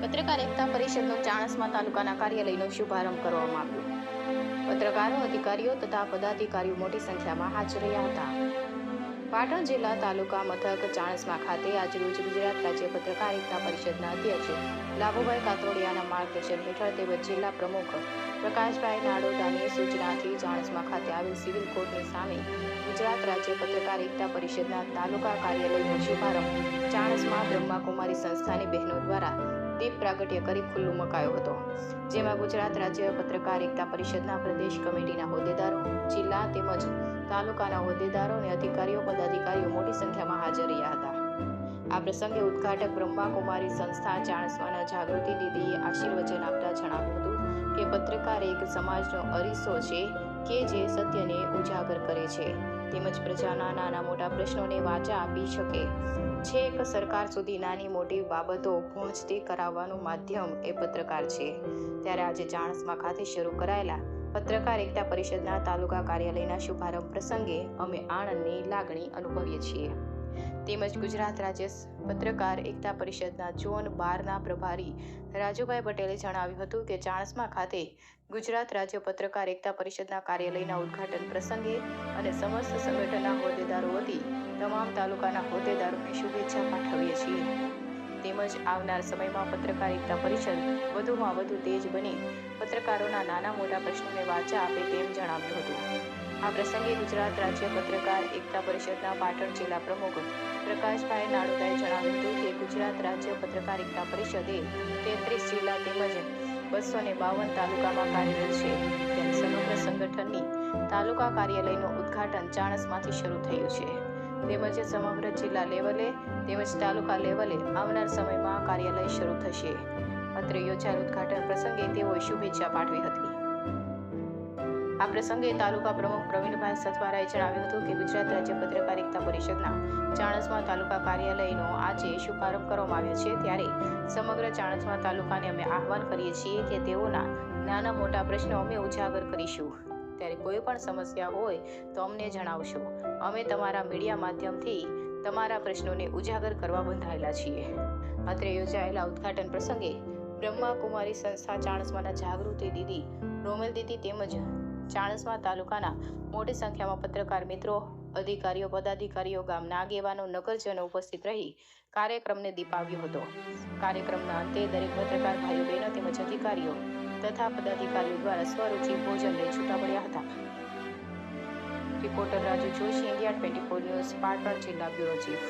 પત્રકાર એકતા પરિષદનો ચાણસ્મા તાલુકાના કાર્યાલયનો શુભારંભ કરવામાં આવ્યો। પત્રકારો, અધિકારીઓ તથા પદાધિકારીઓ મોટી સંખ્યામાં હાજર રહ્યા હતા। પાટણ જિલ્લા તાલુકા મથક ચાણસ્મા ખાતે આજરોજ ગુજરાત રાજ્ય પત્રકાર એકતા પરિષદના અધ્યક્ષ લાભુભાઈ કાતરોડિયાના માર્ગદર્શન હેઠળ તેમજ જિલ્લા પ્રમુખ પ્રકાશભાઈ નાડોદાની સૂચનાથી ચાણસ્મા ખાતે આવેલ સિવિલ કોર્ટની સામે ગુજરાત રાજ્ય પત્રકાર એકતા પરિષદના તાલુકા કાર્યાલયનો શુભારંભ ચાણસ્મા બ્રહ્માકુમારી સંસ્થાની બહેનો દ્વારા દીપ પ્રાગટ્ય કરી ખુલ્લું મુકાયો હતો, જેમાં ગુજરાત રાજ્ય પત્રકાર એકતા પરિષદના પ્રદેશ કમિટીના હોદ્દેદારો, જિલ્લા તેમજ તાલુકાના હોદ્દેદારો અને અધિકારીઓ પદાધિકારીઓ મોટી સંખ્યામાં હાજર રહ્યા હતા। આ પ્રસંગે ઉદ્ઘાટક બ્રહ્માકુમારી સંસ્થા ચાણસ્માના જાગૃતિ દીદીએ આશીર્વચન આપતા જણાવ્યું હતું કે પત્રકાર એક સમાજનો અરીસો છે કે જે સત્યને ઉજાગર કરે છે તેમજ પ્રજાના નાના મોટા પ્રશ્નોને વાચા આપી શકે છે। એક સરકાર સુધી નાની મોટી બાબતો પહોંચતી કરાવવાનું માધ્યમ એ પત્રકાર છે। ત્યારે આજે ચાણસ્મા ખાતે શરૂ કરાયેલા પત્રકાર એકતા પરિષદના તાલુકા કાર્યાલયના શુભારંભ પ્રસંગે અમે આનંદની લાગણી અનુભવીએ છીએ। તેમજ ગુજરાત રાજ્ય પત્રકાર એકતા પરિષદના ઝોન 12ના પ્રભારી રાજુભાઈ પટેલે જણાવ્યું હતું કે ચાણસ્મા ખાતે ગુજરાત રાજ્ય પત્રકાર એકતા પરિષદના કાર્યાલયના ઉદ્ઘાટન પ્રસંગે અને સમસ્ત સંગઠનના હોદ્દેદારો વતી તમામ તાલુકાના હોદ્દેદારોને શુભેચ્છા પાઠવીએ છીએ। તેમજ આવનાર સમયમાં પત્રકાર એકતા પરિષદ વધુમાં વધુ તેજ બની પત્રકારોના નાના મોટા પ્રશ્નોને વાચા આપે તેમ જણાવ્યું હતું। આ પ્રસંગે ગુજરાત રાજ્ય પત્રકાર એકતા પરિષદના પાટણ જિલ્લા પ્રમુખ પ્રકાશભાઈ નાડોદાએ જણાવ્યું હતું કે ગુજરાત રાજ્ય પત્રકાર એકતા પરિષદ એ 33 જિલ્લા તેમજ 252 તાલુકામાં કાર્યરત છે। ત્યારે સમગ્ર સંગઠનની તાલુકા કાર્યાલયનું ઉદ્ઘાટન ચાણસ્માથી શરૂ થયું છે તેમજ સમગ્ર જિલ્લા લેવલે તેમજ તાલુકા લેવલે આવનાર સમયમાં કાર્યાલય શરૂ થશે। અત્રે યોજાયેલ ઉદ્ઘાટન પ્રસંગે તેઓએ શુભેચ્છા પાઠવી હતી। આ પ્રસંગે તાલુકા પ્રમુખ પ્રવીણભાઈ સથવારાએ જણાવ્યું હતું કે ગુજરાત રાજ્ય પત્રકાર એકતા પરિષદના ચાણસ્મા તાલુકા કાર્યાલયનો આજે શુભારંભ કરવામાં આવ્યો છે। ત્યારે સમગ્ર ચાણસ્મા તાલુકાને અમે આહવાન કરીએ છીએ કે તેઓના નાના મોટા પ્રશ્નો અમે ઉજાગર કરીશું। ત્યારે કોઈ પણ સમસ્યા હોય તો અમને જણાવશો। અમે તમારા મીડિયા માધ્યમથી તમારા પ્રશ્નોને ઉજાગર કરવા બંધાયેલા છીએ। અત્રે યોજાયેલા ઉદ્ઘાટન પ્રસંગે બ્રહ્માકુમારી સંસ્થા ચાણસ્માના જાગૃતિ દીદી, રોમેલ દીદી તેમજ ચાણસ્મા તાલુકાના મોટી સંખ્યામાં પત્રકાર મિત્રો, અધિકારીઓ, પદાધિકારીઓ, ગામના આગેવાનો, નગરજનો ઉપસ્થિત રહી કાર્યક્રમને દીપાવ્યો હતો। કાર્યક્રમના અંતે દરેક પત્રકાર ભાઈઓ બહેનો તેમજ અધિકારીઓ તથા પદાધિકારીઓ દ્વારા સ્વરૂચિ ભોજન લઈ છૂટા પડ્યા હતા। Reporter Raju Joshi, India 24 news, Patan જિલ્લા બ્યુરો ચીફ।